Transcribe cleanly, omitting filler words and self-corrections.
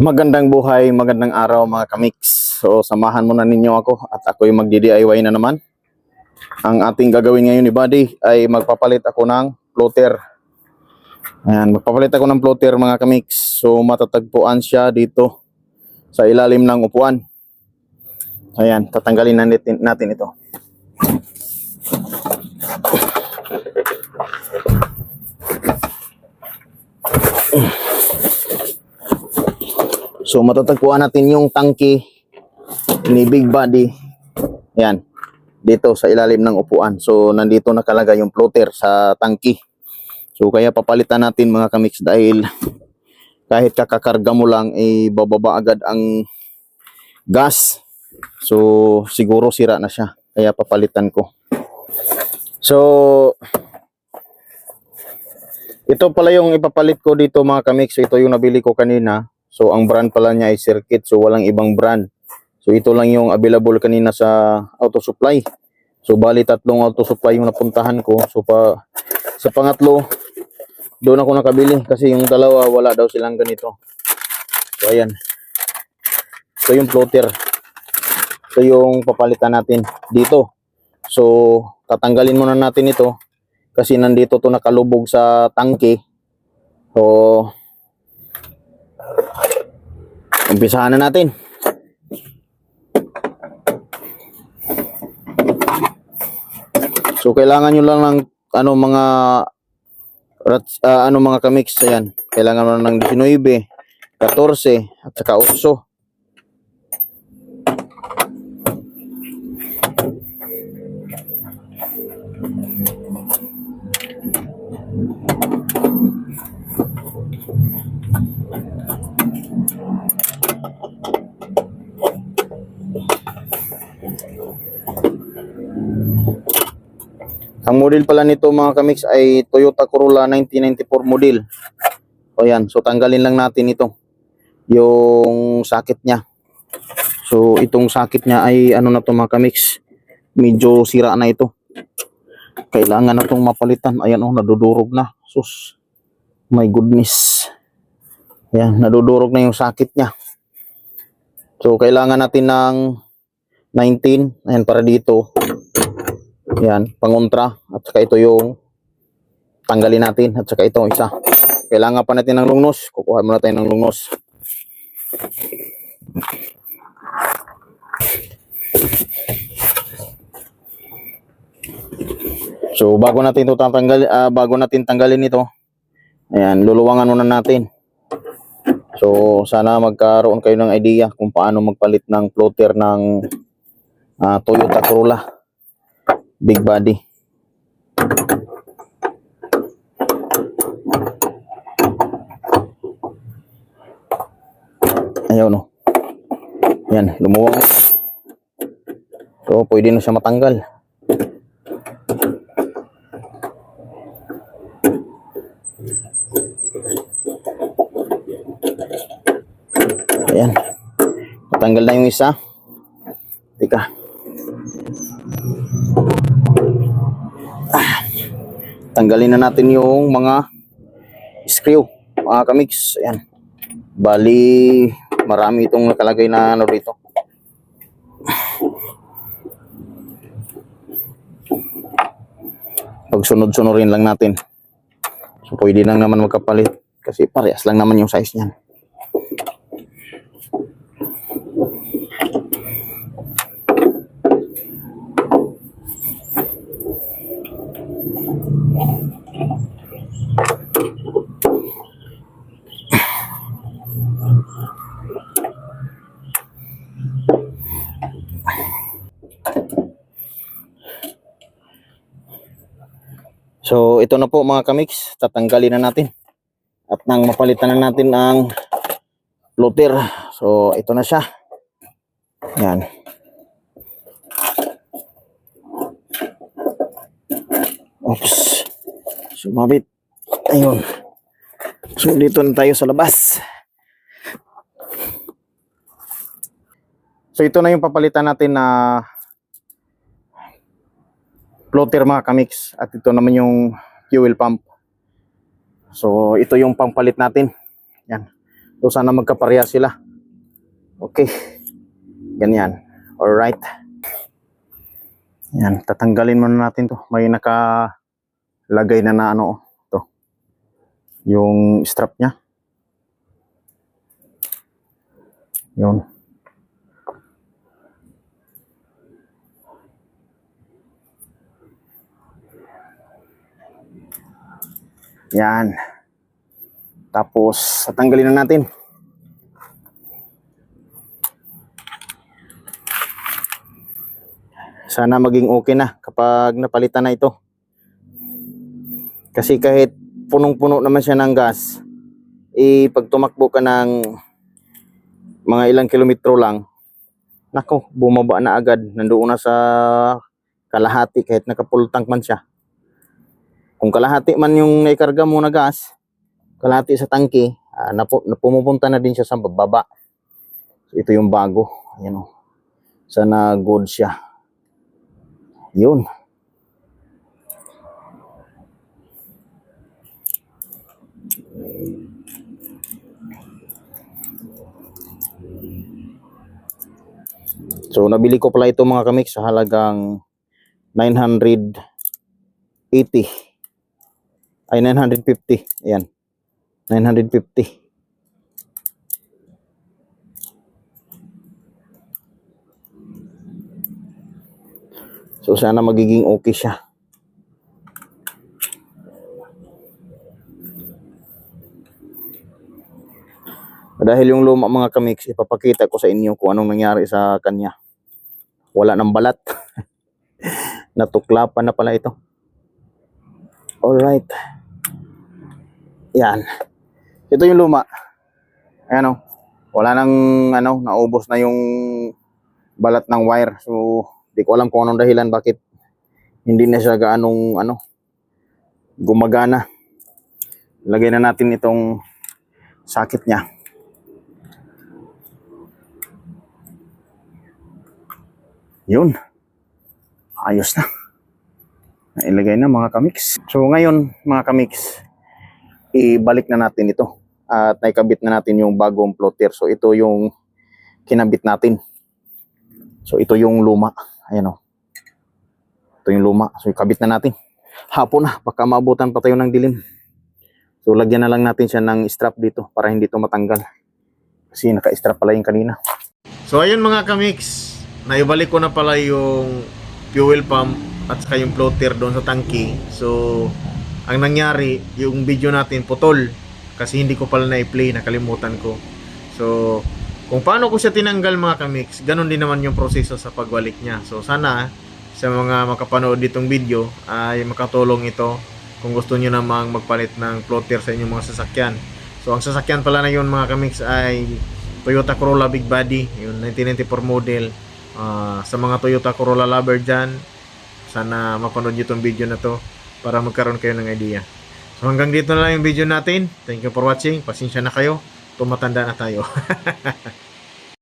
Magandang buhay, magandang araw mga kamix. So samahan muna ninyo ako at ako yung magdi-DIY na naman. Ang ating gagawin ngayon ni Buddy ay magpapalit ako ng floater. Ayan, magpapalit ako ng floater mga kamix. So matatagpuan siya dito sa ilalim ng upuan. Ayan, tatanggalin natin ito. So matatagpuan natin yung tangke ni Big Buddy. Yan, dito sa ilalim ng upuan. So nandito nakalagay yung floater sa tangke. So kaya papalitan natin mga kamix dahil kahit kakakarga mo lang bababa agad ang gas. So siguro sira na siya. Kaya papalitan ko. So ito pala yung ipapalit ko dito mga kamix. Ito yung nabili ko kanina. So ang brand pala niya ay Circuit, so walang ibang brand. So ito lang yung available kanina sa auto supply. So bali tatlong auto supply yung napuntahan ko. So sa pangatlo, doon ako nakabili kasi yung dalawa wala daw silang ganito. So ayan. So yung floater. So yung papalitan natin dito. So tatanggalin muna natin ito kasi nandito to nakalubog sa tangke. So umpisahan na natin. So kailangan nyo lang ng mga kamix. Ayan, kailangan mo ng 19, 14 at saka 8. Ang model pala nito mga kamix ay Toyota Corolla 1994 model. O yan, so tanggalin lang natin ito. Yung socket niya. So itong socket niya ay ano na to mga kamix. Medyo sira na ito. Kailangan na itong mapalitan. Ayan oh, nadudurog na. Sus. My goodness. Ayan, nadudurog na yung socket niya. So kailangan natin ng 19. Ayan, para dito. Yan, pangontra. At saka ito yung tanggalin natin. At saka itong isa. Kailangan pa natin ng lungnos. Kukuha muna tayo ng lungnos. So bago natin ito tanggalin ito, ayan, luluwangan muna natin. So sana magkaroon kayo ng idea kung paano magpalit ng floater ng Toyota Corolla Big Buddy. Ayun no. Yan, lumuwang. So pwede na siya matanggal. Ayan. Matanggal na yung isa. Teka. Tanggalin na natin yung mga screw, mga kamix. Ayan. Bali, marami itong nakalagay na ano dito. Pagsunod-sunurin lang natin. So pwede lang naman magkapalit kasi parehas lang naman yung size niyan. So ito na po mga kamix, tatanggalin na natin at nang mapalitan na natin ang floater. So ito na siya. Yan. Oops. Sumabit. Ayun. So dito na tayo sa labas. So ito na yung papalitan natin na floater mga kamix. At ito naman yung fuel pump. So ito yung pampalit natin. Yan. So sana magkapareha sila. Okay. Ganyan. Alright. Yan, tatanggalin muna natin to. May nakalagay na ano to. Yung strap niya. Yun. Yan. Tapos tatanggalin na natin. Sana maging okay na kapag napalitan na ito. Kasi kahit punong-puno naman siya ng gas, pag tumakbo ka ng mga ilang kilometro lang, nako, bumaba na agad. Nandoon na sa kalahati kahit naka-full tank man siya. Kung kalahati man yung naikarga mo na gas, kalahati sa tangke, pumupunta na din siya sa baba. So, ito yung bago. Ayan o. Sana good siya. Yun. So nabili ko pala ito mga kamix sa halagang 980. Ay 950. Ayan. 950. So sana magiging okay siya. Dahil yung luma mga kamix, ipapakita ko sa inyo kung anong nangyari sa kanya. Wala ng balat. Natuklapan na pala ito. Alright. Yan. Ito yung luma. Ayan o. Wala nang naubos na yung balat ng wire. So, di ko alam kung anong dahilan bakit hindi na siya gaanong gumagana. Lagay na natin itong socket niya. Yun. Ayos na. Nailagay na mga kamix. So ngayon mga kamix, ibalik na natin ito. At naikabit na natin yung bagong floater. So ito yung kinabit natin. So ito yung luma. Ayan o. Ito yung luma. So ikabit na natin. Hapon na. Baka maabutan pa tayo ng dilim. So lagyan na lang natin siya ng strap dito para hindi ito matanggal. Kasi naka-strap pala yung kanina. So ayun mga kamix. Naibalik ko na pala yung fuel pump at saka yung floater doon sa tangke. So, ang nangyari, yung video natin putol kasi hindi ko pala na-play, nakalimutan ko. So, kung paano ko siya tinanggal mga kamix, ganun din naman yung proseso sa pagbalik niya. So, sana sa mga makapanood ditong video ay makatulong ito kung gusto niyo namang magpalit ng floater sa inyong mga sasakyan. So, ang sasakyan pala na yun mga kamix ay Toyota Corolla Big Body, yung 1994 model. Sa mga Toyota Corolla lover dyan, sana mapanood nyo itong video na to para magkaroon kayo ng idea. So hanggang dito na lang yung video natin. Thank you for watching. Pasensya na kayo. Tumatanda na tayo.